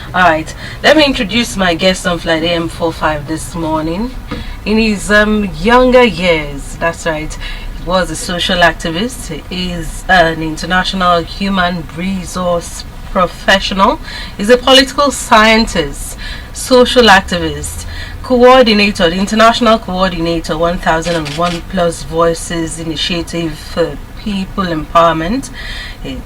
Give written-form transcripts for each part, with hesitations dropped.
Alright, let me introduce my guest on Flight AM45 this morning. In his younger years, that's right, he was a social activist. He is an international human resource professional. He's a political scientist, social activist, coordinator, the international coordinator, 1001 Plus Voices Initiative for People Empowerment. He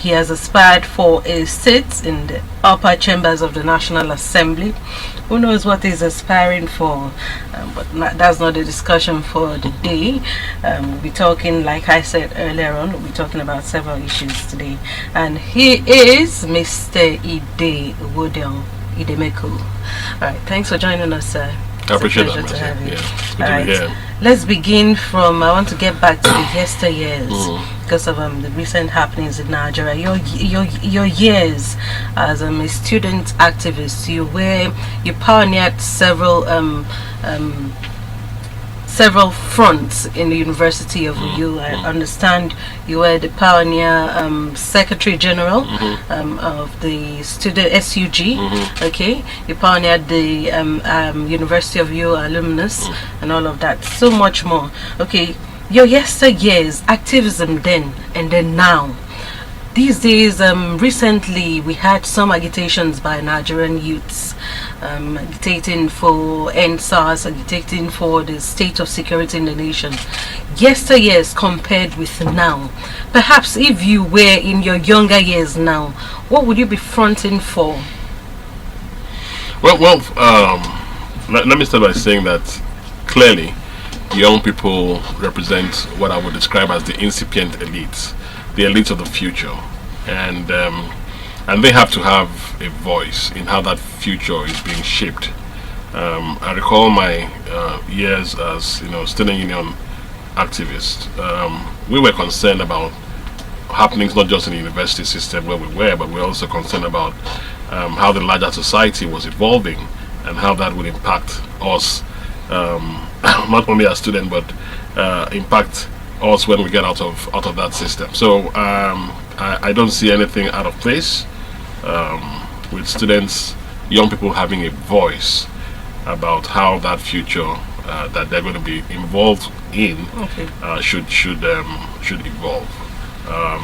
has aspired for a seat in the upper chambers of the National Assembly. Who knows what he's aspiring for, but that's not the discussion for the day. We'll be talking, like I said earlier on, we'll be talking about several issues today. And he is Mr. Ide Owodiong-Idemeko. Alright, thanks for joining us, sir. I appreciate that, to have you. Yeah, it's good to be here. Let's begin from, I want to get back to the yesteryears because of the recent happenings in Nigeria. Your years as a student activist, you pioneered several fronts in the University of Uyo. I understand you were the pioneer Secretary General of the student SUG. Okay, you pioneered the University of Uyo alumnus and all of that. So much more. Okay, your yesteryears, activism then and then now. These days, recently we had some agitations by Nigerian youths, agitating for NSAS, agitating for the state of security in the nation. Yesteryears compared with now. Perhaps if you were in your younger years now, what would you be fronting for? Well, let me start by saying that clearly young people represent what I would describe as the incipient elites. The elites of the future, and they have to have a voice in how that future is being shaped. I recall my years as student union activist. We were concerned about happenings not just in the university system where we were, but we were also concerned about how the larger society was evolving and how that would impact us, not only as students, but impact us when we get out of that system. So I don't see anything out of place with students, young people having a voice about how that future that they're going to be involved in should evolve.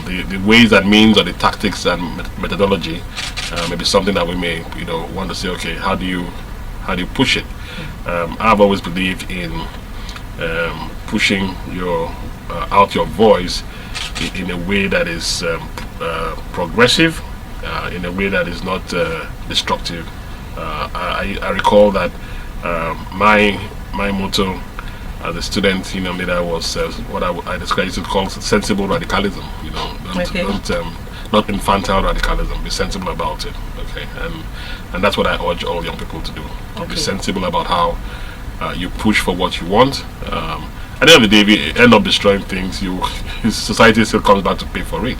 The ways and means, or the tactics and methodology may be something that we may want to say, okay, how do you push it? I've always believed in pushing out your voice in a way that is progressive, in a way that is not destructive. I recall that my motto as a student leader was what I described to call sensible radicalism. Not infantile radicalism. Be sensible about it. Okay, and that's what I urge all young people to do. Be sensible about how you push for what you want. At the end of the day, if you end up destroying things, society still comes back to pay for it,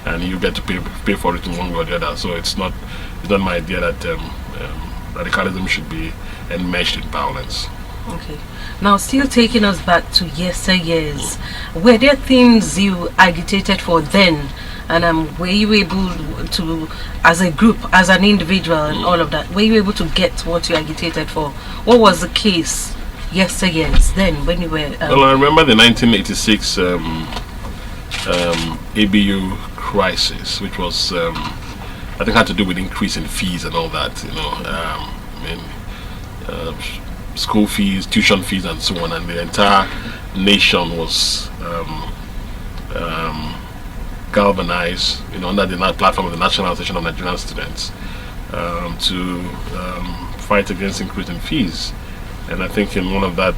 and you get to pay for it in one way or the other. So it's not my idea that radicalism should be enmeshed in violence. Okay. Now, still taking us back to yesteryears, were there things you agitated for then, and were you able to, as a group, as an individual, and all of that, were you able to get what you agitated for? What was the case yesteryears then when you were well, I remember the 1986 ABU crisis, which was I think had to do with increase in fees and all that, school fees, tuition fees and so on, and the entire nation was galvanized under the platform of the National Association of Nigerian Students to fight against increase in fees. And I think in one of that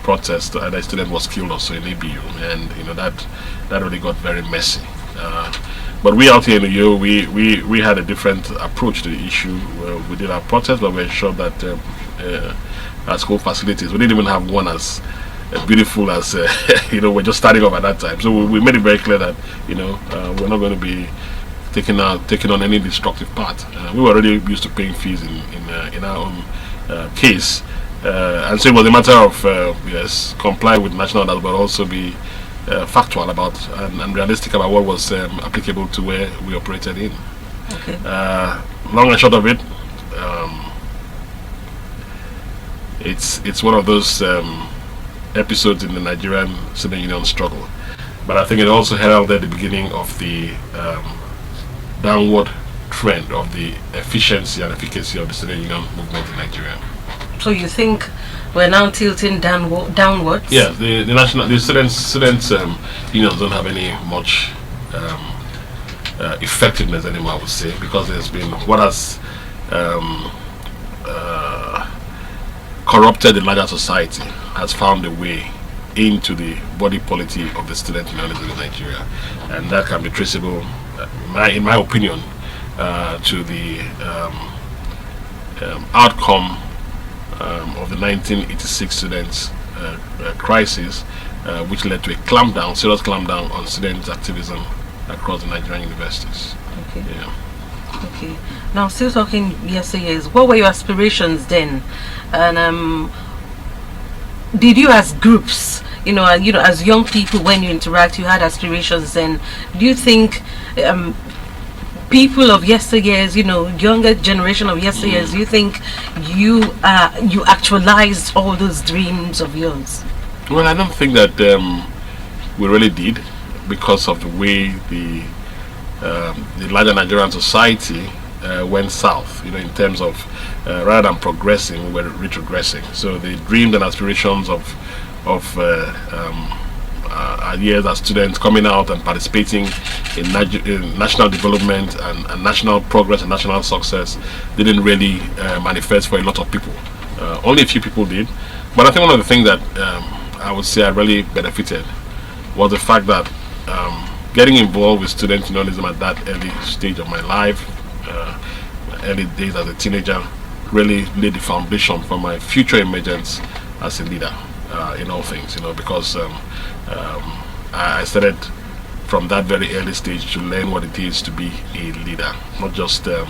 protests, a student was killed also in ABU, and that really got very messy. But we out here in the U, we had a different approach to the issue. We did our protest, but we ensured that our school facilities, we didn't even have one as beautiful as we're just starting off at that time. So we made it very clear that we're not going to be taking on any destructive part. We were already used to paying fees in our own case. And so it was a matter of comply with national laws, but also be factual about and realistic about what was applicable to where we operated in. Okay. Long and short of it, it's one of those episodes in the Nigerian student union struggle. But I think it also heralded the beginning of the downward trend of the efficiency and efficacy of the student union movement in Nigeria. So you think we're now tilting downwards? Yeah, the students unions don't have any much effectiveness anymore, I would say, because there's been what has corrupted the larger society has found a way into the body politic of the student unionism in Nigeria, and that can be traceable, in my opinion, to the outcome of the 1986 students' crisis, which led to a serious clampdown on students' activism across the Nigerian universities. Okay. Yeah. Okay. Now, still talking yesteryears, what were your aspirations then? And did you, as groups, as young people, when you interact, you had aspirations then? Do you think people of yesteryears, younger generation of yesteryears, do you think you actualized all those dreams of yours? Well, I don't think that we really did, because of the way the larger Nigerian society went south, in terms of rather than progressing, we were retrogressing. So the dreams and aspirations of years as students coming out and participating in national development and national progress and national success didn't really manifest for a lot of people. Only a few people did. But I think one of the things that I would say I really benefited was the fact that getting involved with student unionism at that early stage of my life, early days as a teenager, really laid the foundation for my future emergence as a leader in all things, because I started from that very early stage to learn what it is to be a leader, not just a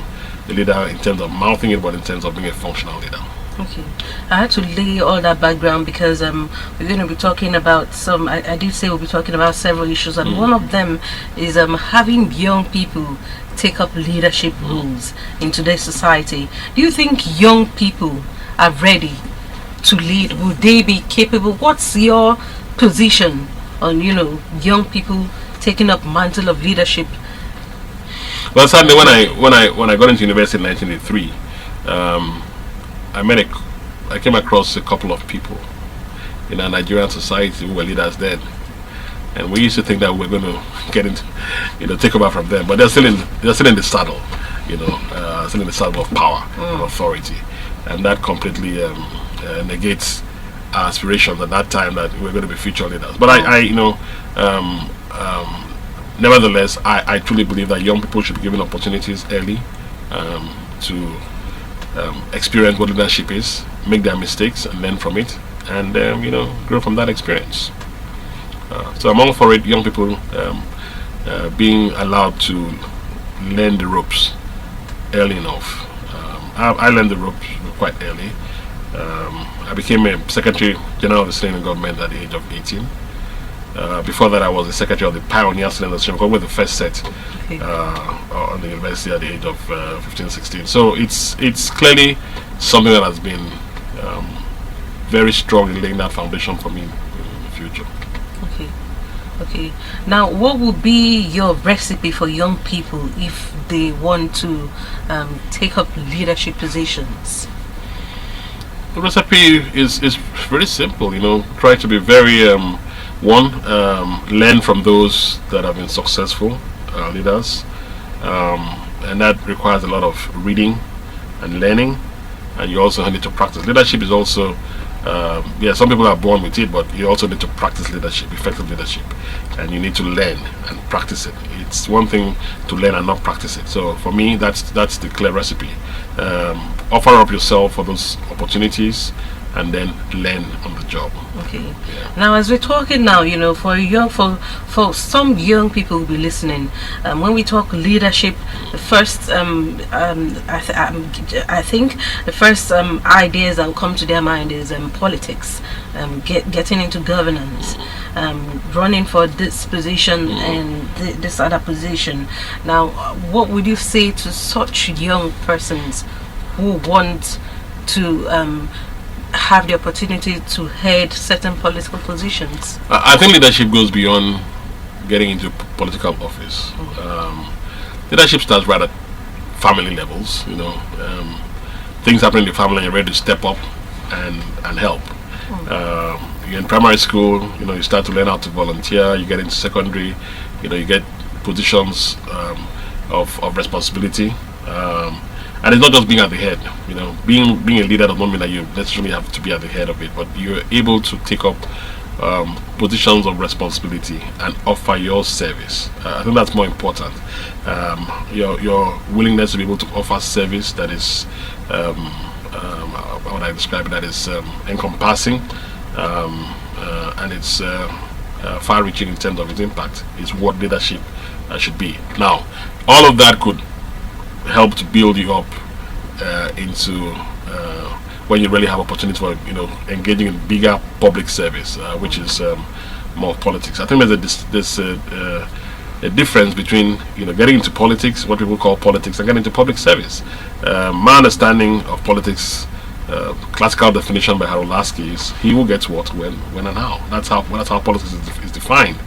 leader in terms of mouthing it, but in terms of being a functional leader. Okay, I had to lay all that background because we're going to be talking about I did say we'll be talking about several issues, and one of them is having young people take up leadership roles in today's society. Do you think young people are ready to lead? Would they be capable? What's your position on young people taking up mantle of leadership? Well, sadly, when I got into university in 1983, I came across a couple of people in our Nigerian society who were leaders then, and we used to think that we were going to get into, take over from them, but they're still in the saddle, still in the saddle of power and authority, and that completely negates our aspirations at that time that we're going to be future leaders. But nevertheless, I truly believe that young people should be given opportunities early to experience what leadership is, make their mistakes and learn from it, and grow from that experience. So I'm all for it, young people being allowed to learn the ropes early enough. I learned the ropes quite early. I became a Secretary General of the Student Government at the age of 18. Before that, I was the Secretary of the Pioneer Student Association, with the first set on the university at the age of 15, 16. So it's clearly something that has been very strong in laying that foundation for me in the future. Okay. Now, what would be your recipe for young people if they want to take up leadership positions? The recipe is very simple. Try to be very learn from those that have been successful leaders, and that requires a lot of reading and learning, and you also need to practice. Leadership is also some people are born with it, but you also need to practice leadership, effective leadership, and you need to learn and practice it. It's one thing to learn and not practice it. So for me, that's the clear recipe. Offer up yourself for those opportunities, and then learn on the job. Okay. Yeah. Now, as we're talking now, for some young people who will be listening, when we talk leadership, the first I think the first ideas that will come to their mind is politics, getting into governance. running for this position and this other position. Now, what would you say to such young persons who want to have the opportunity to head certain political positions? I think leadership goes beyond getting into political office. Leadership starts right at family levels. Things happen in the family and you're ready to step up and help. You're in primary school, you start to learn how to volunteer. You get into secondary, you get positions of responsibility. And it's not just being at the head. Being a leader does not mean that you necessarily have to be at the head of it, but you're able to take up positions of responsibility and offer your service. I think that's more important. Your willingness to be able to offer service that is, how would I describe it, that is encompassing, and it's far-reaching in terms of its impact, is what leadership should be. Now, all of that could help to build you up into when you really have opportunity for engaging in bigger public service, which is more politics. I think there's a difference between getting into politics, what people call politics, and getting into public service. My understanding of politics, classical definition by Harold Lasky, is he who gets what, when, and how. That's how politics is defined.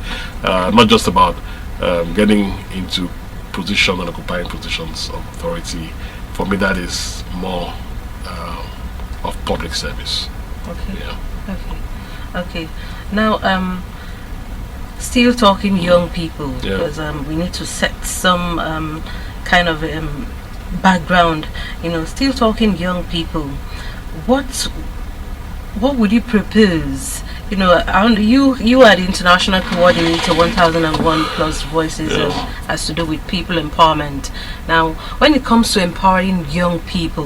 Not just about getting into position and occupying positions of authority. For me, that is more of public service. Okay. Okay. Now, still talking young people, because we need to set some kind of background. Still talking young people. What would you propose? You are the international coordinator, 1001 Plus Voices, has to do with people empowerment. Now, when it comes to empowering young people,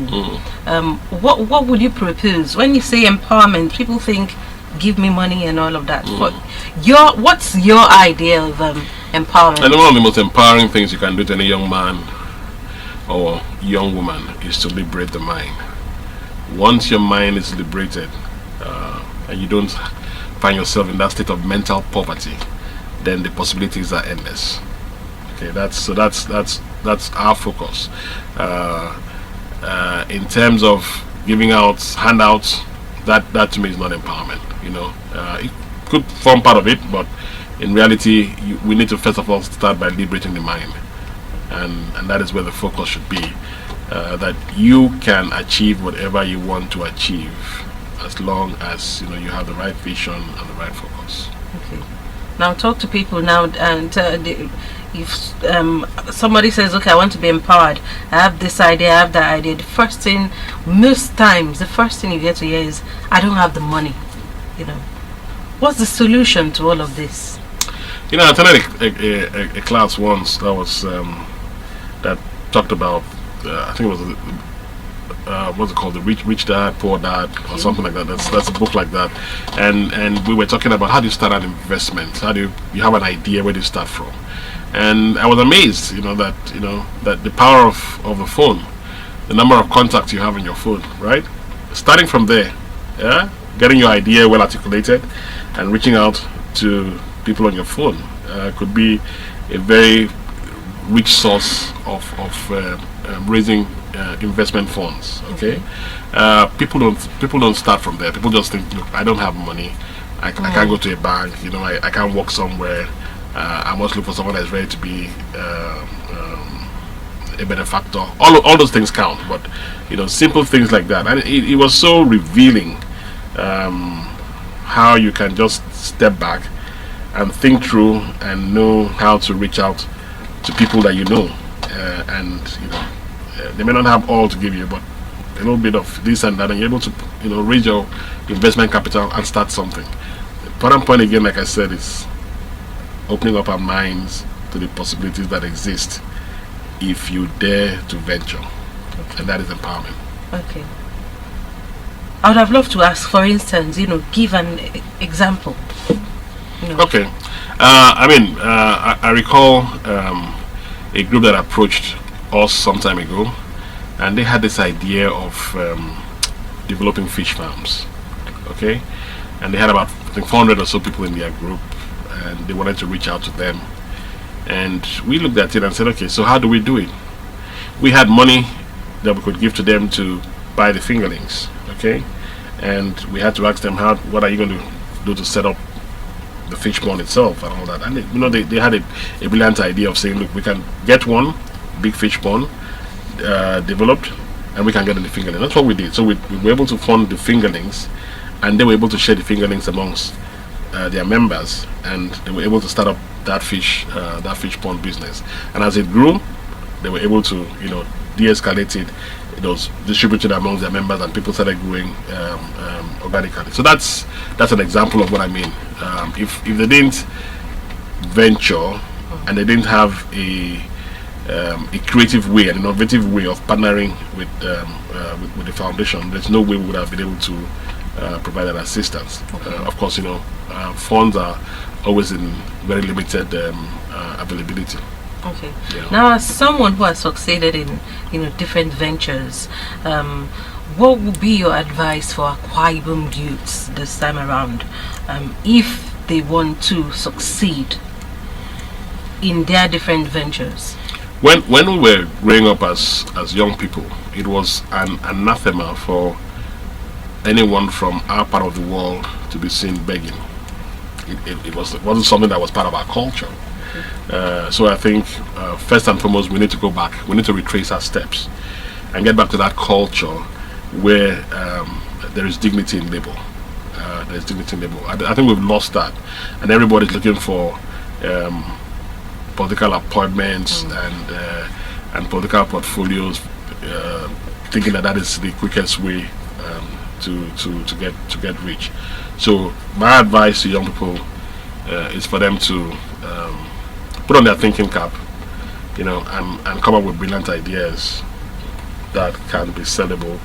what would you propose? When you say empowerment, people think, give me money and all of that. What's your idea of empowerment? I think one of the most empowering things you can do to any young man or young woman is to liberate the mind. Once your mind is liberated, and you don't find yourself in that state of mental poverty, then the possibilities are endless. Okay, that's our focus. In terms of giving out handouts, that to me is not empowerment. It could form part of it, but in reality, we need to first of all start by liberating the mind, and that is where the focus should be. That you can achieve whatever you want to achieve, as long as you have the right vision and the right focus. Okay. Now talk to people now, and if somebody says, okay, I want to be empowered, I have this idea, I have that idea, most times the first thing you get to hear is, I don't have the money. What's the solution to all of this? I attended a class once that was that talked about I think it was what's it called, the Rich Dad Poor Dad or something like that. That's a book like that, and we were talking about how do you start an investment, how do you have an idea, where do you start from. And I was amazed that the power of the phone, the number of contacts you have in your phone, right, starting from there, getting your idea well articulated and reaching out to people on your phone could be a very rich source of raising investment funds. Okay, people don't start from there. People just think, look, I don't have money, I can't go to a bank, I can't work somewhere, I must look for someone that's ready to be a benefactor. All those things count, but simple things like that. And it was so revealing how you can just step back and think through and know how to reach out to people that and they may not have all to give you, but a little bit of this and that, and you're able to raise your investment capital and start something. The important point again, like I said, is opening up our minds to the possibilities that exist if you dare to venture. Okay. And that is empowerment. Okay. I would have loved to ask, for instance, give an example. Okay. I recall a group that approached us some time ago, and they had this idea of developing fish farms. Okay, and they had about I think 400 or so people in their group, and they wanted to reach out to them. And we looked at it and said, okay, so how do we do it? We had money that we could give to them to buy the fingerlings, okay? And we had to ask them, what are you going to do to set up the fish pond itself and all that? And they had a brilliant idea of saying, look, we can get one big fish pond developed, and we can get in the fingerlings. That's what we did. So we were able to fund the fingerlings, and they were able to share the fingerlings amongst their members, and they were able to start up that fish pond business. And as it grew, they were able to de-escalate it. It was distributed amongst their members, and people started growing organically. So that's an example of what I mean. If they didn't venture and they didn't have a creative way, an innovative way of partnering with the foundation, there's no way we would have been able to provide that assistance. Okay. Of course, funds are always in very limited availability. Okay. Yeah. Now, as someone who has succeeded in different ventures, what would be your advice for Akwa Ibom youths this time around, if they want to succeed in their different ventures? When we were growing up as young people, it was an anathema for anyone from our part of the world to be seen begging. It wasn't something that was part of our culture. So I think first and foremost we need to go back. We need to retrace our steps and get back to that culture where there is dignity in labor. There's dignity in labor. I think we've lost that, and everybody's looking for political appointments and political portfolios, thinking that is the quickest way to get rich. So my advice to young people is for them to put on their thinking cap, and come up with brilliant ideas that can be sellable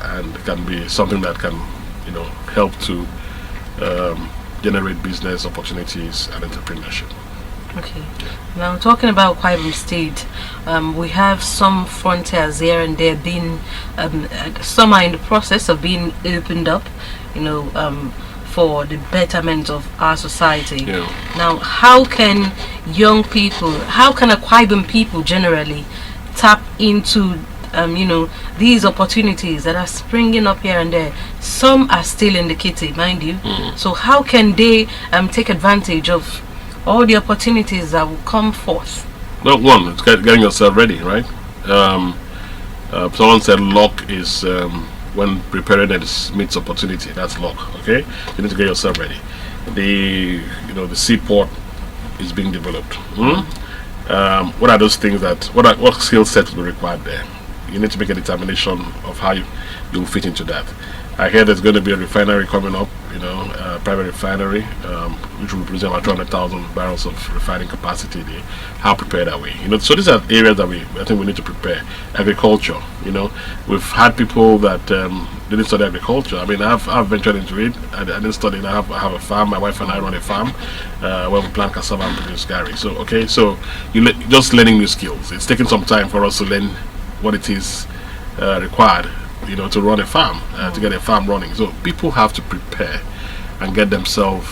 and can be something that can help to generate business opportunities and entrepreneurship. Okay. Now, talking about Akwa Ibom State, we have some frontiers here and there being, some are in the process of being opened up, for the betterment of our society. Yeah. Now, how can young people, how can Akwa Ibom people generally tap into, these opportunities that are springing up here and there? Some are still in the kitty, mind you. So how can they take advantage of all the opportunities that will come forth? Well, one, it's getting yourself ready, right? Someone said luck is when preparedness meets opportunity. That's luck. Okay, you need to get yourself ready. The seaport is being developed. What are those things what skill sets will be required there? You need to make a determination of how you'll fit into that. I hear there's going to be a refinery coming up, a private refinery, which will represent about 200,000 barrels of refining capacity there. How prepared are we? So these are areas that I think we need to prepare. Agriculture, we've had people that didn't study agriculture. I mean, I've ventured into it. I didn't study it. I have a farm. My wife and I run a farm where we plant cassava and produce gari. So just learning new skills. It's taking some time for us to learn what it is required, to run a farm, to get a farm running. So people have to prepare and get themselves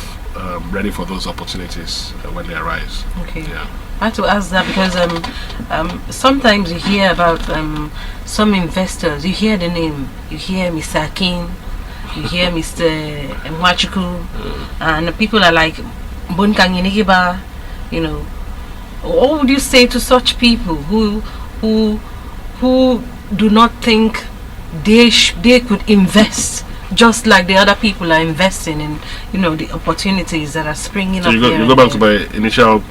ready for those opportunities when they arise. Okay. Yeah. I have to ask that because sometimes you hear about some investors. You hear the name. You hear Mr. Akin. You hear Mr. Mwachuku, and people are like, Bonkanginigiba. What would you say to such people who do not think they could invest just like the other people are investing in, the opportunities that are springing up? So you go back to my initial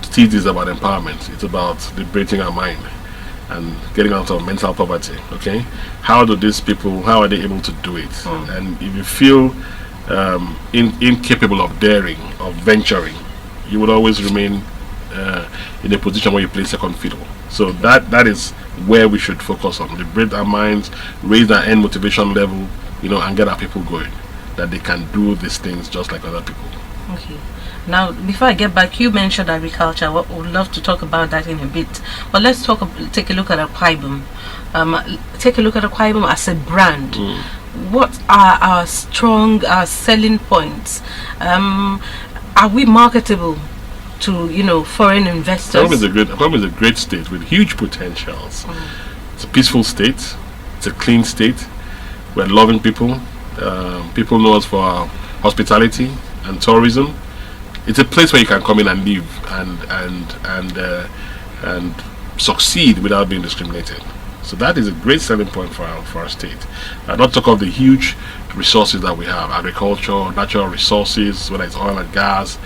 thesis about empowerment. It's about liberating our mind and getting out of mental poverty. Okay, how are they able to do it? And if you feel incapable of daring, of venturing, you would always remain in a position where you play second fiddle. So that is where we should focus on. Liberate our minds, raise our end motivation level, and get our people going, that they can do these things just like other people. Okay. Now, before I get back, you mentioned agriculture. I would love to talk about that in a bit. But let's take a look at Akwa Ibom. Take a look at Akwa Ibom as a brand. what are our selling points? Are we marketable to foreign investors? Akwa is a great state with huge potentials. It's a peaceful state. It's a clean state. We're loving people. People know us for our hospitality and tourism. It's a place where you can come in and live and succeed without being discriminated. So that is a great selling point for our state. Not talk of the huge resources that we have: agriculture, natural resources, whether it's oil and gas,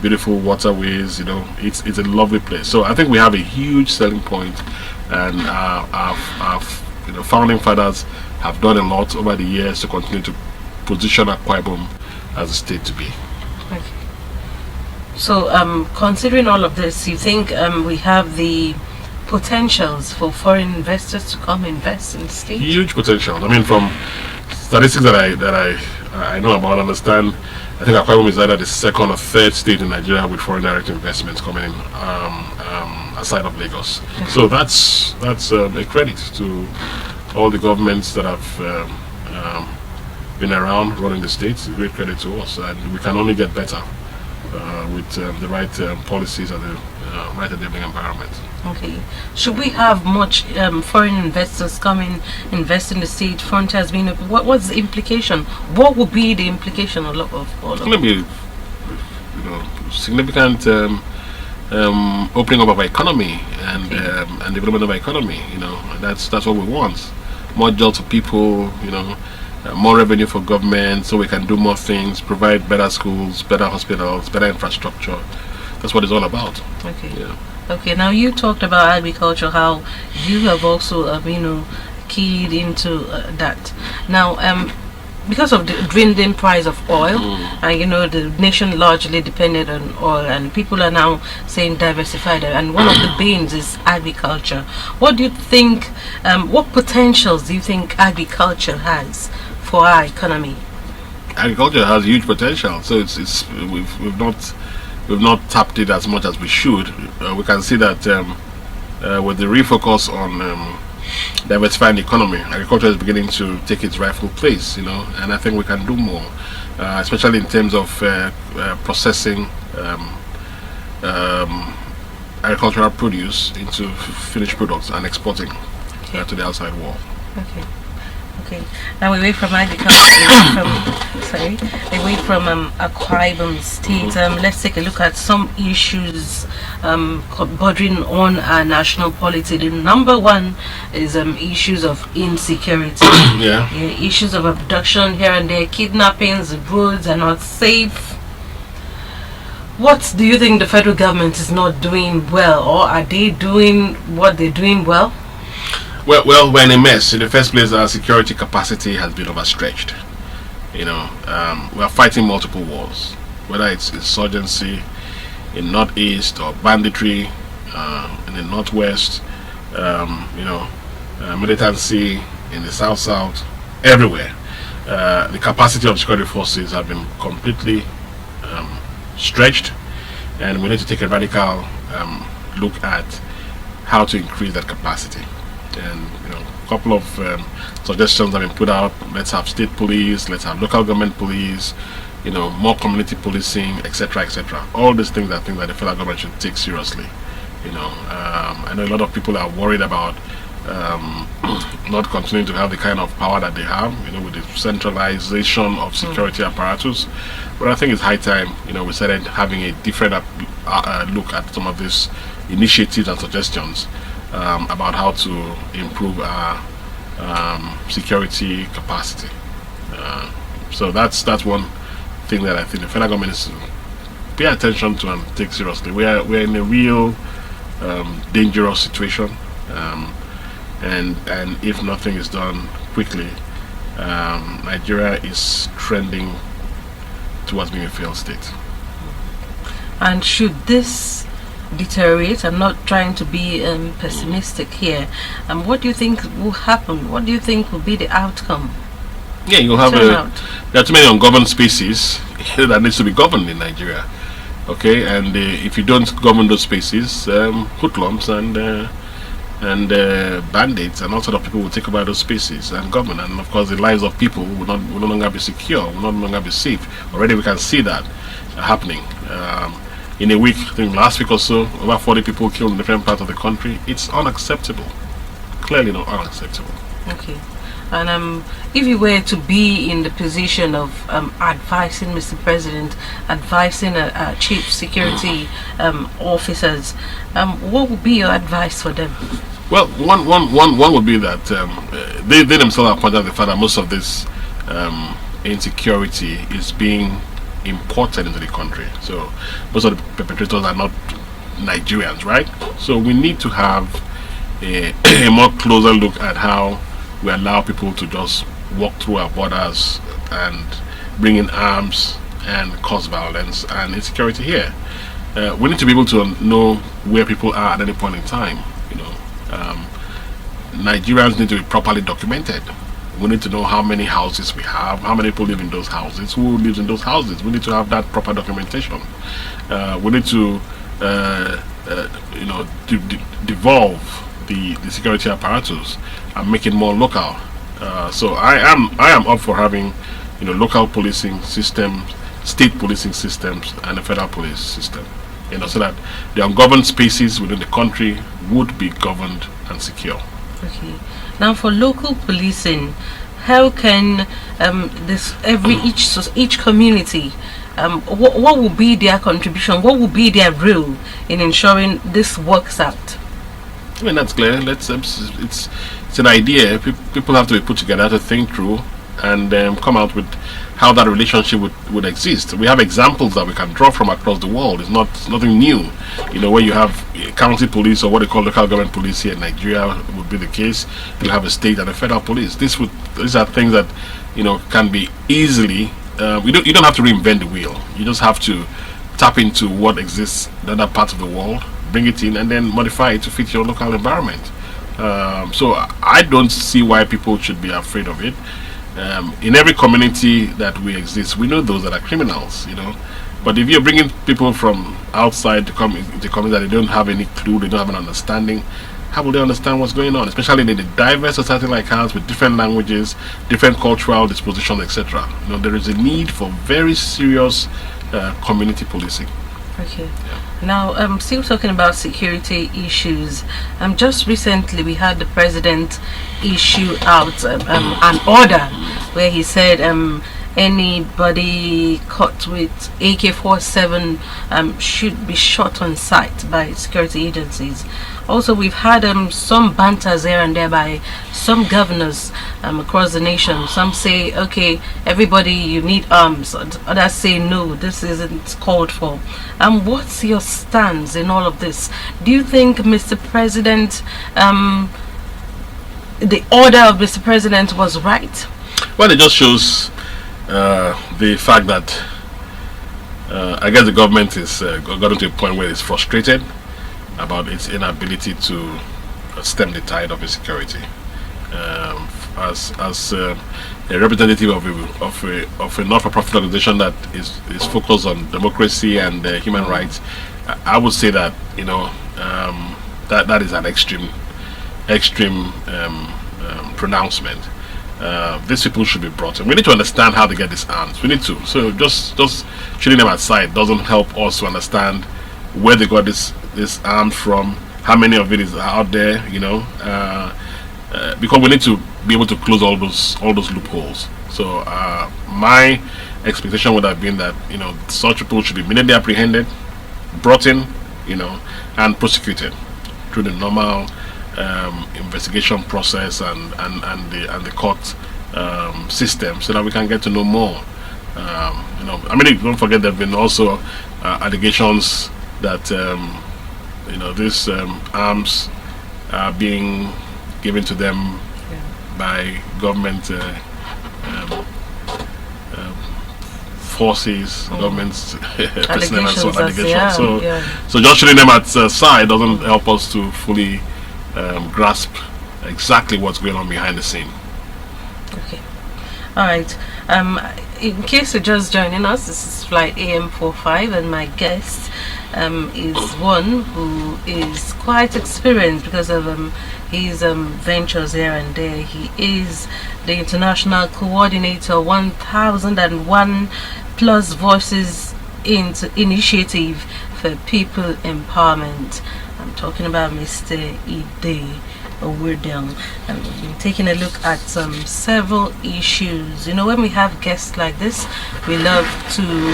beautiful waterways. It's a lovely place. So I think we have a huge selling point, and our founding fathers have done a lot over the years to continue to position Akwa Ibom as a state to be. Okay. So, considering all of this, you think we have the potentials for foreign investors to come invest in the state? Huge potential. I mean, from statistics that I know about, understand, I think Akwa Ibom is either the second or third state in Nigeria with foreign direct investments coming in aside of Lagos. So that's a credit to all the governments that have been around running the state. It's a great credit to us, and we can only get better with the right policies and the right enabling environment. Okay. Should we have much foreign investors come in, invest in the state? Front has been. What's the implication? What would be the implication of all of It's going to be, significant opening up of our economy and development of our economy. That's what we want. More jobs for people. More revenue for government, so we can do more things, provide better schools, better hospitals, better infrastructure. That's what it's all about. Okay. Yeah. Okay. Now you talked about agriculture, how you have also, keyed into that. Now, because of the dwindling price of oil, and the nation largely depended on oil, and people are now saying diversified, and one of the banes is agriculture. What do you think? What potentials do you think agriculture has for our economy? Agriculture has huge potential, so we've not tapped it as much as we should. We can see that with the refocus on diversifying the economy, agriculture is beginning to take its rightful place, and I think we can do more, especially in terms of processing agricultural produce into finished products and exporting to the outside world. Okay. Now away from agriculture, away from Akwa Ibom State. Let's take a look at some issues bordering on our national polity. The number one is issues of insecurity. Issues of abduction here and there, kidnappings, the roads are not safe. What do you think the federal government is not doing well, or are they doing what they're doing well? Well, we're in a mess. In the first place, our security capacity has been overstretched. We're fighting multiple wars, whether it's insurgency in northeast or banditry in the northwest, militancy in the south, everywhere. The capacity of security forces have been completely stretched, and we need to take a radical look at how to increase that capacity. And a couple of suggestions have been put out. Let's have state police, let's have local government police, more community policing, etc., etc. All these things I think that the federal government should take seriously. I know a lot of people are worried about not continuing to have the kind of power that they have, with the centralization of security apparatus. But I think it's high time, we started having a different look at some of these initiatives and suggestions about how to improve our security capacity. So that's one thing that I think the federal government needs to pay attention to and take seriously. We're in a real dangerous situation, and if nothing is done quickly, Nigeria is trending towards being a failed state. And should this deteriorate, I'm not trying to be pessimistic here, what do you think will happen? What do you think will be the outcome? Yeah, you'll have there are too many ungoverned spaces that needs to be governed in Nigeria. Okay, and if you don't govern those spaces, hoodlums and and bandits and all sort of people will take over those spaces and govern, and of course the lives of people will no longer be secure, will no longer be safe. Already we can see that happening. In a week, I think last week or so, over 40 people killed in different parts of the country. It's unacceptable. Clearly not unacceptable. Okay. And if you were to be in the position of advising Mr. President, advising chief security officers, what would be your advice for them? Well, one would be that they themselves have pointed out the fact that most of this insecurity is being imported into the country. So most of the perpetrators are not Nigerians, right? So we need to have a more closer look at how we allow people to just walk through our borders and bring in arms and cause violence and insecurity here. We need to be able to know where people are at any point in time. Nigerians need to be properly documented. We need to know how many houses we have, how many people live in those houses, who lives in those houses. We need to have that proper documentation. We need to devolve the security apparatus and make it more local. So I am up for having local policing systems, state policing systems, and a federal police system. So that the ungoverned spaces within the country would be governed and secure. Okay. Now for local policing, how can each community, what will be their contribution? What will be their role in ensuring this works out? I mean, that's clear. It's an idea. People have to be put together to think through and come out with how that relationship would exist. We have examples that we can draw from across the world. It's nothing new. Where you have county police or what they call local government police here in Nigeria would be the case. You have a state and a federal police. These are things that can be easily. You don't have to reinvent the wheel. You just have to tap into what exists in other parts of the world, bring it in, and then modify it to fit your local environment. So I don't see why people should be afraid of it. In every community that we exist, we know those that are criminals, But if you're bringing people from outside to come into the community that they don't have any clue, they don't have an understanding, how will they understand what's going on? Especially in a diverse society like ours with different languages, different cultural dispositions, etc. There is a need for very serious community policing. Okay. Yeah. Now, still talking about security issues. Just recently we had the president issue out an order where he said anybody caught with AK-47 should be shot on sight by security agencies. Also, we've had some banters here and there by some governors across the nation. Some say, okay, everybody, you need arms. Others say, no, this isn't called for. What's your stance in all of this? Do you think Mr. President, the order of Mr. President was right? Well, it just shows the fact that I guess the government is gotten to a point where it's frustrated about its inability to stem the tide of insecurity. As a representative of a not-for-profit organization that is focused on democracy and human rights, I would say that that is an extreme pronouncement. These people should be brought in. We need to understand how they get these arms. We need to. So just shooting them aside doesn't help us to understand where they got this arms from, how many of it is out there, because we need to be able to close all those loopholes. So my expectation would have been that such people should be immediately apprehended, brought in, and prosecuted through the normal investigation process and the court system, so that we can get to know more. Don't forget there have been also allegations that these arms are being given to them by government forces, government's personnel and so on, allegations. So just shooting them aside doesn't help us to fully grasp exactly what's going on behind the scene. Okay. All right. In case you're just joining us, this is Flight AM45 and my guest is one who is quite experienced because of his ventures here and there. He is the international coordinator 1001 plus voices into initiative for people empowerment. I'm talking about Mr. Ide Owodiong, and we've been taking a look at several issues. You know, when we have guests like this, we love to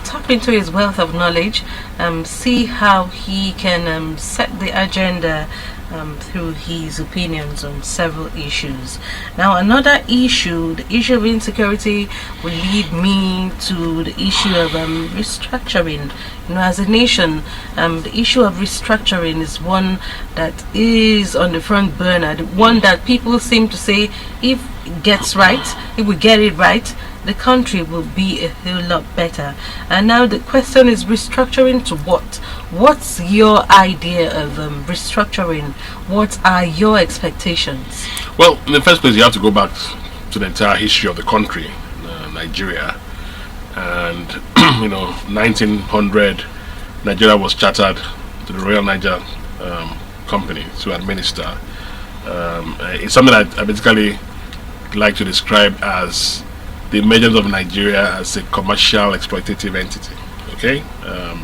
tap into his wealth of knowledge, see how he can set the agenda through his opinions on several issues. Now, another issue, the issue of insecurity, will lead me to the issue of restructuring. You know, as a nation, the issue of restructuring is one that is on the front burner, the one that people seem to say, if it gets right, if we get it right, the country will be a whole lot better. And now the question is, restructuring to what? What's your idea of restructuring? What are your expectations? Well, in the first place, you have to go back to the entire history of the country, Nigeria. And, 1900, Nigeria was chartered to the Royal Niger Company to administer. It's something that I basically like to describe as the emergence of Nigeria as a commercial exploitative entity. Okay,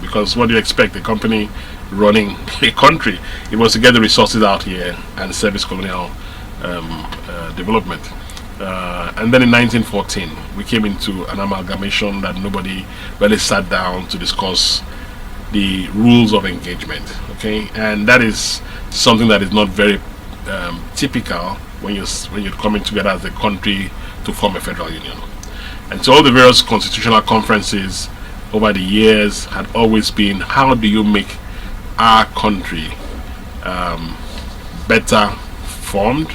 because what do you expect? A company running a country, it was to get the resources out here and service colonial development. And then in 1914, we came into an amalgamation that nobody really sat down to discuss the rules of engagement. Okay, and that is something that is not very typical when you're coming together as a country to form a federal union. And so all the various constitutional conferences over the years had always been, how do you make our country better formed,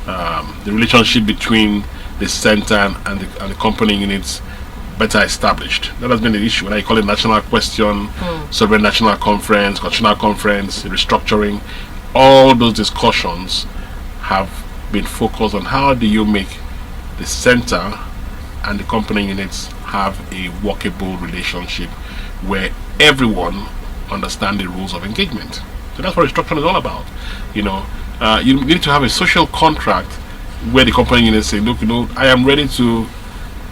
the relationship between the center and the company units better established. That has been the issue. Whether you call it national question, sovereign national conference, constitutional conference, restructuring, all those discussions have been focused on how do you make the center and the company units have a workable relationship where everyone understands the rules of engagement. So that's what restructuring is all about. You need to have a social contract where the company units say, look, I am ready to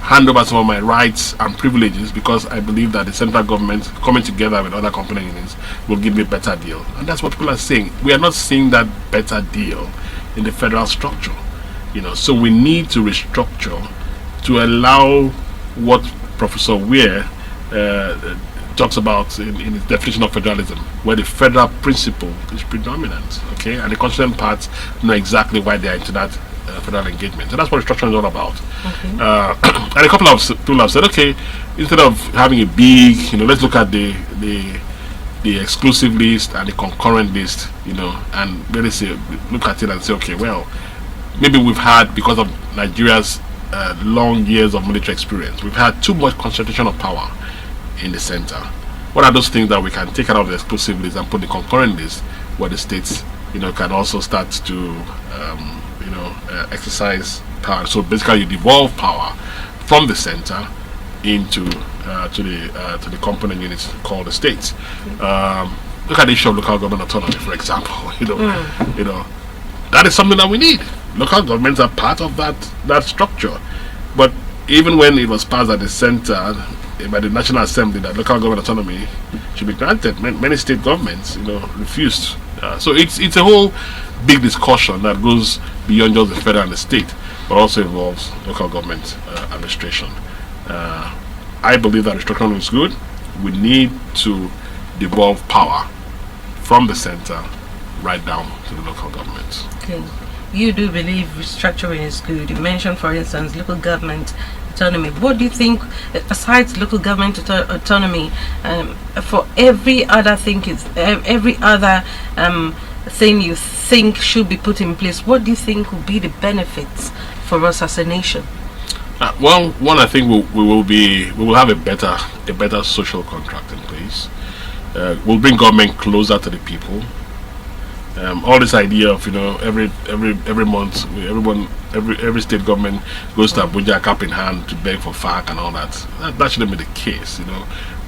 hand over some of my rights and privileges because I believe that the central government coming together with other company units will give me a better deal. And that's what people are saying. We are not seeing that better deal in the federal structure. So we need to restructure to allow what Professor Weir talks about in his definition of federalism, where the federal principle is predominant, okay, and the constituent parts know exactly why they are into that federal engagement. So that's what restructuring is all about. Okay. And a couple of people have said, okay, instead of having a big, let's look at the exclusive list and the concurrent list, and really say, look at it and say, okay, well, maybe we've had, because of Nigeria's long years of military experience, we've had too much concentration of power in the center. What are those things that we can take out of the exclusive list and put the concurrent list, where the states, can also start to, exercise power? So basically, you devolve power from the center into to the component units called the states. Look at the issue of local government autonomy, for example. That is something that we need. Local governments are part of that structure, but even when it was passed at the center by the National Assembly that local government autonomy should be granted, many state governments, refused. So it's a whole big discussion that goes beyond just the federal and the state, but also involves local government administration. I believe that restructuring is good. We need to devolve power from the center right down to the local governments. Okay. You do believe restructuring is good. You mentioned, for instance, local government autonomy. What do you think, besides local government autonomy, for every other thing thing you think should be put in place, what do you think will be the benefits for us as a nation? Well, one, I think we will have a better social contract in place. We'll bring government closer to the people. All this idea of every month every state government goes to Abuja cap in hand to beg for FAC and all that shouldn't be the case.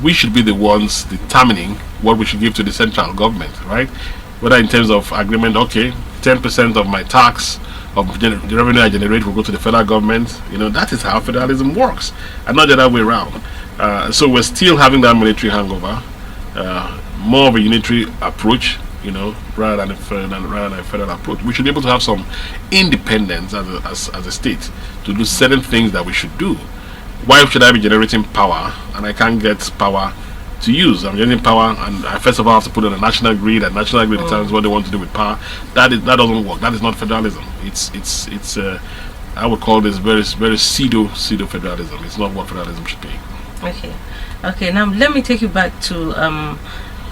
We should be the ones determining what we should give to the central government, right? Whether in terms of agreement, okay, 10% of my tax of the revenue I generate will go to the federal government. That is how federalism works, and not the other way around. So we're still having that military hangover, more of a unitary approach, rather than a federal approach. We should be able to have some independence as a state to do certain things that we should do. Why should I be generating power and I can't get power to use? I'm generating power and I first of all have to put on a national grid, and national grid determines what they want to do with power. That doesn't work. That is not federalism. It's I would call this very pseudo federalism. It's not what federalism should be. Okay. Now let me take you back to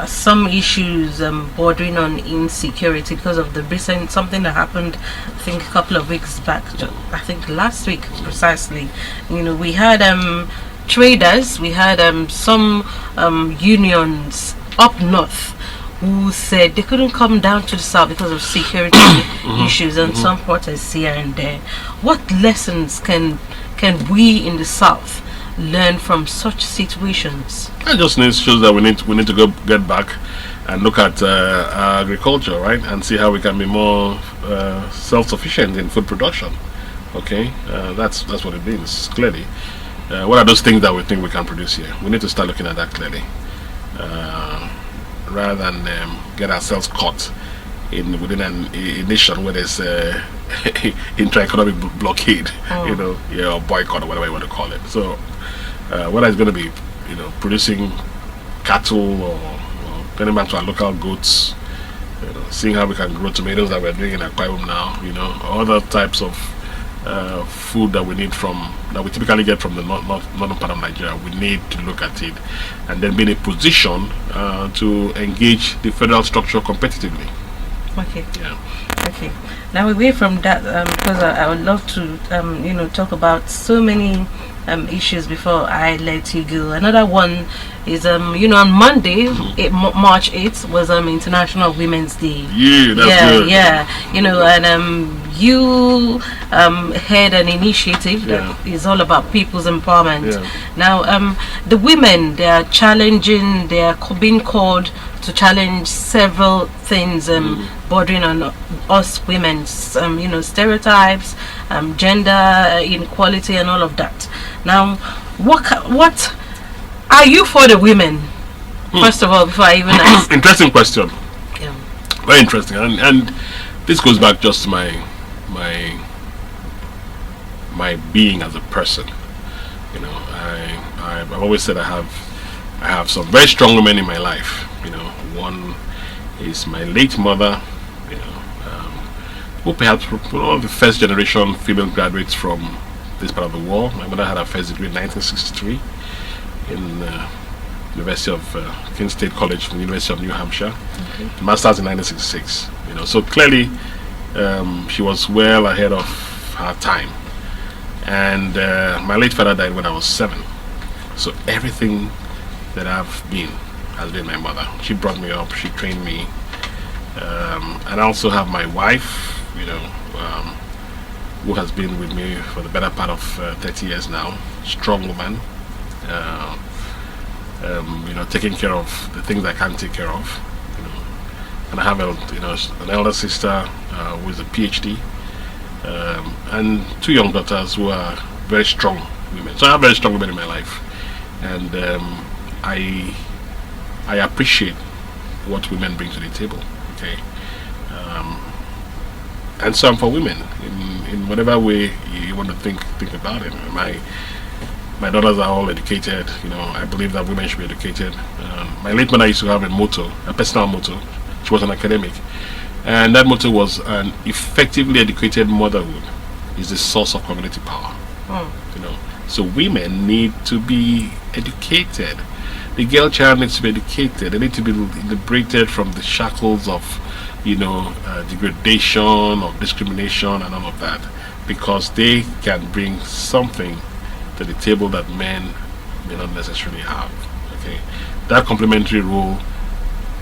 some issues bordering on insecurity because of the recent something that happened, I think a couple of weeks back. I think last week precisely. We had traders, we had some unions up north who said they couldn't come down to the south because of security issues and some protests here and there. What lessons can we in the south learn from such situations? It just shows that we need to get back and look at agriculture, right, and see how we can be more self-sufficient in food production. Okay, that's what it means clearly. What are those things that we think we can produce here? We need to start looking at that clearly, rather than get ourselves caught within a nation where there's intra-economic blockade, or boycott or whatever you want to call it. So whether it's going to be producing cattle or getting back to our local goats, seeing how we can grow tomatoes that we're doing in Akwa Ibom now, other types of food that we typically get from the northern part of Nigeria. We need to look at it and then be in a position to engage the federal structure competitively. Okay. Now away from that, because I would love to talk about so many issues before I let you go. Another one is on Monday, March 8th was International Women's Day. Good. And you had an initiative that is all about people's empowerment. Now the women, they are challenging, they are being called to challenge several things bordering on us women, stereotypes, gender inequality and all of that. Now what are you for the women? First of all, before I even ask. Interesting question. Very interesting, and this goes back just to my being as a person. I've always said I have some very strong women in my life. One is my late mother, who perhaps one of the first generation female graduates from this part of the world. My mother had her first degree in 1963 in University of Kent State College from the University of New Hampshire. Masters in 1966. So clearly she was well ahead of her time. And my late father died when I was 7. So everything that I've been has been my mother. She brought me up, she trained me. And I also have my wife, who has been with me for the better part of 30 years now. Strong woman, taking care of the things I can't take care of. And I have an elder sister who is a PhD, and 2 young daughters who are very strong women. So I have very strong women in my life, and I appreciate what women bring to the table. Okay. And so I'm for women in whatever way you want to think about it. My daughters are all educated. I believe that women should be educated. My late mother used to have a personal motto. She was an academic, and that motto was, an effectively educated motherhood is the source of community power. So women need to be educated. The girl child needs to be educated. They need to be liberated from the shackles of degradation, of discrimination and all of that, because they can bring something to the table that men may not necessarily have. Okay, that complementary role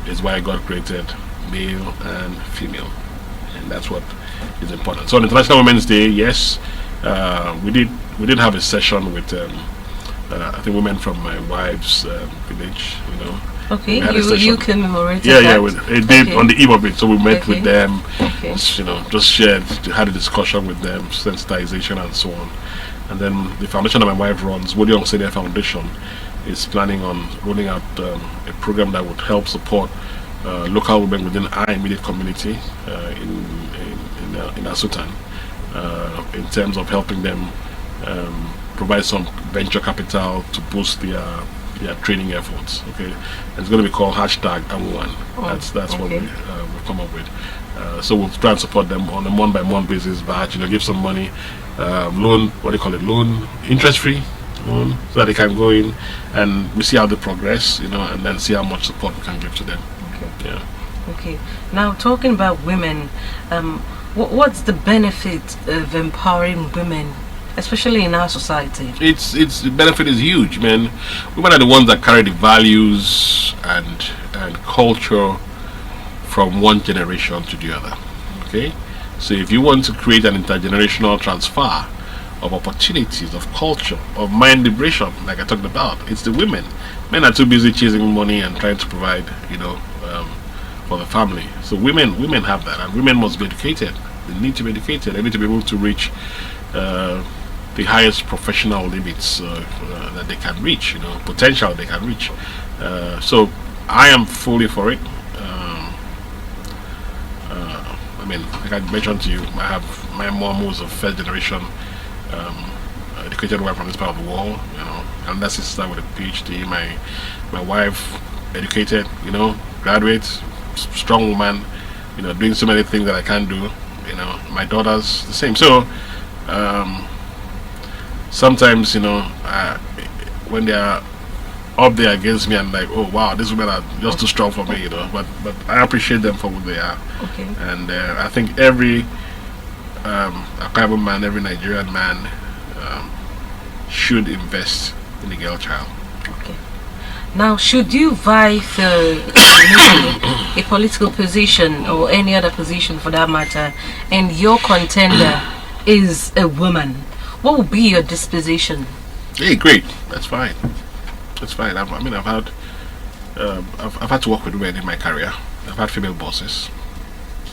is why God created male and female, and that's what is important. So on International Women's Day, yes, we did have a session with I think women from my wife's village, you know. Okay, you commemorated yeah, that? it did on the eve of it. So we met with them, Okay. just shared, had a discussion with them, sensitization and so on. And then the foundation that my wife runs, Ide Owodiong-Idemeko Foundation, is planning on rolling out a program that would help support local women within our immediate community in Asutan, in terms of helping them provide some venture capital to boost their training efforts. Okay, and it's going to be called #Amuan. That's what we've come up with. So we'll try and support them on a month-by-month basis, but give some money, loan, what do you call it, loan, interest-free loan, so that they can go in and we see how they progress, and then see how much support we can give to them. Okay. Yeah. Okay. Now talking about women, what's the benefit of empowering women, especially in our society? It's the benefit is huge, man. Women are the ones that carry the values and culture from one generation to the other. Okay, so if you want to create an intergenerational transfer of opportunities, of culture, of mind liberation, like I talked about, it's the women. Men are too busy chasing money and trying to provide, for the family. So women have that, and women must be educated. They need to be educated. They need to be able to reach the highest professional limits that they can reach, potential they can reach. So I am fully for it. Like I mentioned to you, I have my mom, who's a first generation educated wife from this part of the world, and that's sister with a PhD. My wife, educated, graduate, strong woman, doing so many things that I can't do. My daughters the same. So sometimes when they are up there against me, I'm like, oh wow, these women are just too strong for me, but I appreciate them for who they are. Okay. And I think every Akaibo man, every Nigerian man should invest in the girl child. Okay. Now, should you vie for a political position or any other position for that matter, and your contender is a woman, what would be your disposition? Hey, great. That's fine. That's fine. I've had to work with women in my career. I've had female bosses,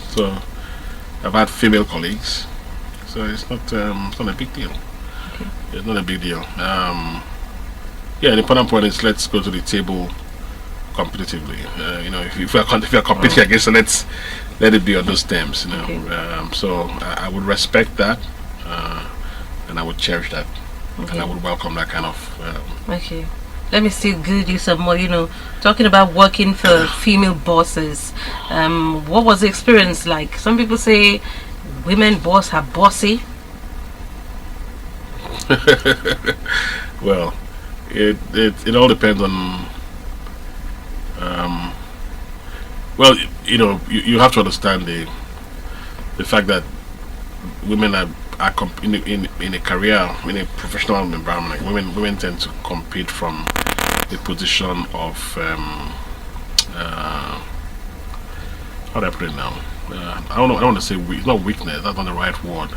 so I've had female colleagues. So it's not a big deal. Okay. It's not a big deal. The important point is let's go to the table competitively. If we are competing against it, let it be on those terms. Okay. So I would respect that, and I would cherish that, Okay. and I would welcome that kind of. Okay. Let me still give you some more, talking about working for female bosses. What was the experience like? Some people say women boss are bossy. Well, it all depends on. You have to understand the fact that women are in a career, in a professional environment. Like women tend to compete from a position of how do I put it now? I don't want to say it's not weakness. That's not the right word.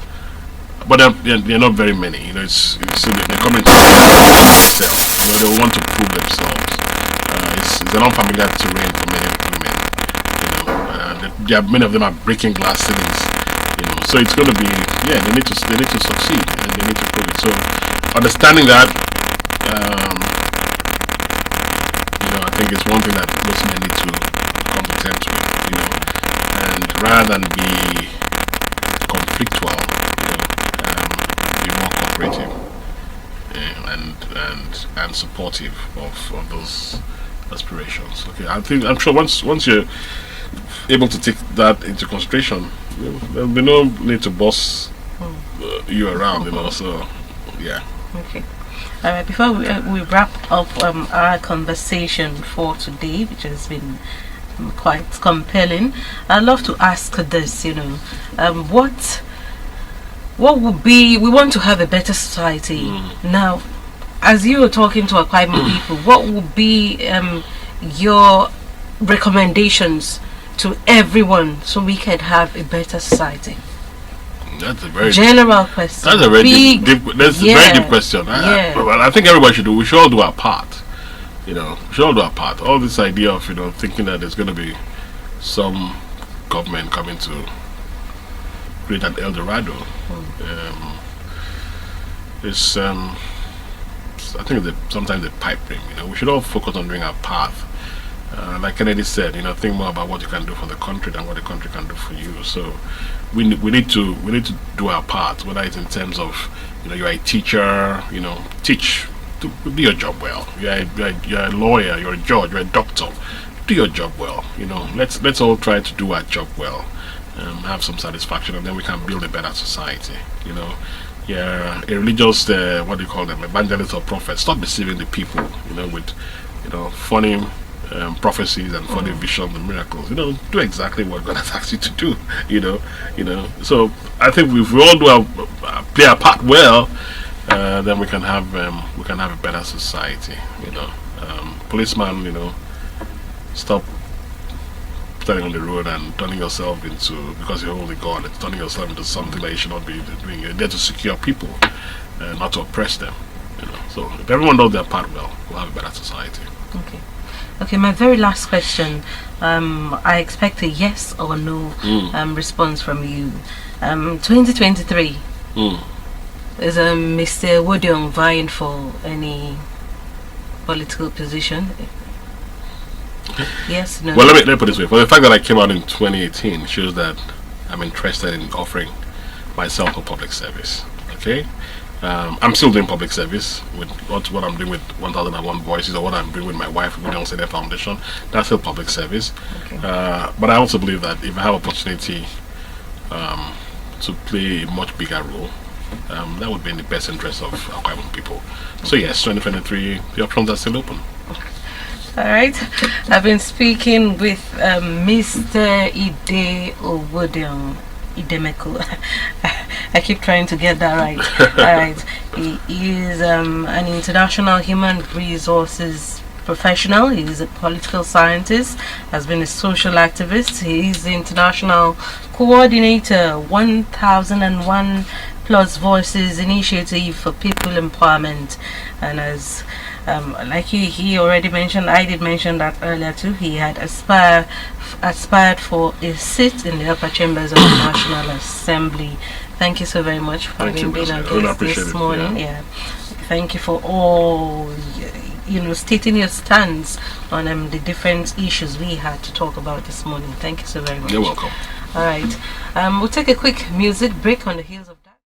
But they're not very many. It's they come into themselves. They want to prove themselves. It's an unfamiliar terrain for many women. Many of them are breaking glass ceilings. So it's going to be they need to succeed and they need to prove it. So understanding that, I think it's one thing that most men need to come to terms with. And rather than be conflictual, be more cooperative and supportive of those aspirations. Okay, I'm sure once you're able to take that into consideration, there'll be no need to boss you around, so yeah. Okay. All right, before we wrap up our conversation for today, which has been quite compelling, I'd love to ask this, what would be, we want to have a better society. Now, as you were talking to Akaibo people, what would be your recommendations to everyone so we can have a better society? That's a very general question. That's a very deep very deep question. Well, I think everybody should do. We should all do our part. We should all do our part. All this idea of thinking that there's going to be some government coming to create an El Dorado is I think sometimes a pipe dream. We should all focus on doing our part. Like Kennedy said, think more about what you can do for the country than what the country can do for you. So we need to do our part, whether it's in terms of you're a teacher, teach, do your job well. You're a lawyer, you're a judge, you're a doctor. Do your job well. Let's all try to do our job well, have some satisfaction, and then we can build a better society. A religious what do you call them, evangelist or prophet. Stop deceiving the people, with funny prophecies and funny visions and miracles. Do exactly what God has asked you to do. So I think if we all play our part well, then we can have a better society. Policeman, stop standing on the road and turning yourself into, because you're holy God, it's turning yourself into something that you should not be doing. You're there to secure people, not to oppress them. So if everyone does their part well, we'll have a better society. Okay, my very last question. I expect a yes or no response from you. 2023 is Mr. Owodiong vying for any political position? Yes, no. Well, let me put it this way. For the fact that I came out in 2018 shows that I'm interested in offering myself for public service. Okay, I'm still doing public service with what I'm doing with 1001 Voices, or what I'm doing with my wife with the Ide Foundation. That's still public service. Okay. But I also believe that if I have opportunity to play a much bigger role, that would be in the best interest of Akwa Ibom people. So yes, 2023, the options are still open. Alright, I've been speaking with Mr. Ide Owodiong-Idemeko. I keep trying to get that right. Alright, he is an international human resources professional. He is a political scientist, has been a social activist. He is the international coordinator 1001 Plus Voices initiative for people empowerment, and as like he already mentioned, I did mention that earlier too, he had aspired for a seat in the upper chambers of the National Assembly. Thank you so very much for having been our guest this morning. Thank you for all stating your stance on the different issues we had to talk about this morning. Thank you so very much. You're welcome. All right, we'll take a quick music break on the heels of